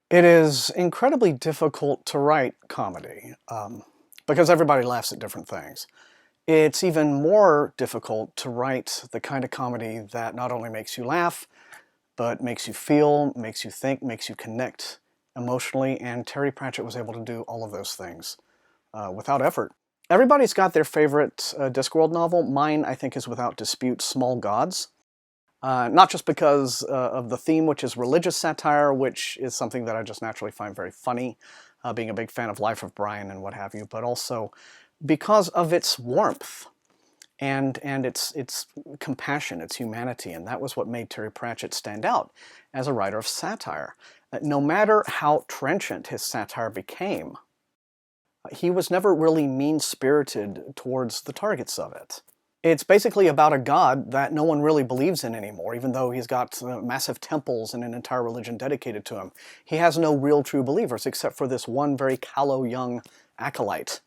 It is incredibly difficult to write comedy because everybody laughs at different things. It's even more difficult to write the kind of comedy that not only makes you laugh, but makes you feel, makes you think, makes you connect emotionally, and Terry Pratchett was able to do all of those things without effort. Everybody's got their favorite Discworld novel. Mine, I think, is without dispute Small Gods. Not just because of the theme, which is religious satire, which is something that I just naturally find very funny, being a big fan of Life of Brian and what have you, but also because of its warmth and its compassion, its humanity, and that was what made Terry Pratchett stand out as a writer of satire. No matter how trenchant his satire became, he was never really mean-spirited towards the targets of it. It's basically about a god that no one really believes in anymore, even though he's got massive temples and an entire religion dedicated to him. He has no real true believers except for this one very callow young acolyte,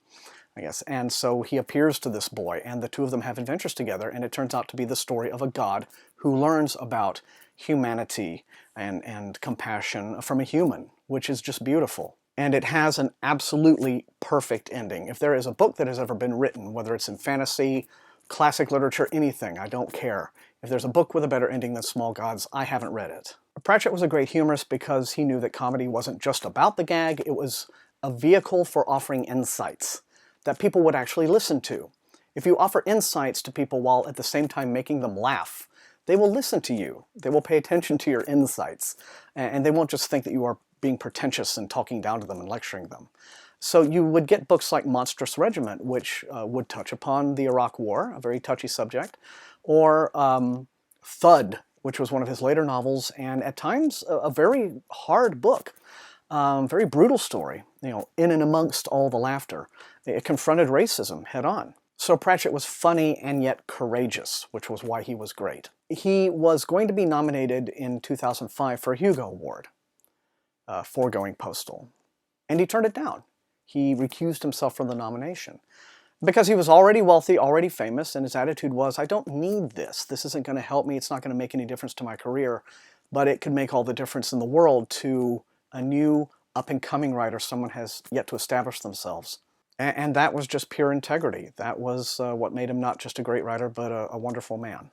I guess. And so he appears to this boy, and the two of them have adventures together, and it turns out to be the story of a god who learns about humanity and compassion from a human, which is just beautiful. And it has an absolutely perfect ending. If there is a book that has ever been written, whether it's in fantasy, classic literature, anything, I don't care. If there's a book with a better ending than Small Gods, I haven't read it. Pratchett was a great humorist because he knew that comedy wasn't just about the gag, it was a vehicle for offering insights that people would actually listen to. If you offer insights to people while at the same time making them laugh, they will listen to you. They will pay attention to your insights, and they won't just think that you are being pretentious and talking down to them and lecturing them. So you would get books like Monstrous Regiment, which would touch upon the Iraq War, a very touchy subject, or Thud, which was one of his later novels, and at times a very hard book, very brutal story, you know, in and amongst all the laughter. It confronted racism head on. So Pratchett was funny and yet courageous, which was why he was great. He was going to be nominated in 2005 for a Hugo Award for Going Postal, and he turned it down. He recused himself from the nomination because he was already wealthy, already famous, and his attitude was, I don't need this. This isn't going to help me. It's not going to make any difference to my career, but it could make all the difference in the world to a new up-and-coming writer, someone has yet to establish themselves. And that was just pure integrity. That was what made him not just a great writer, but a wonderful man.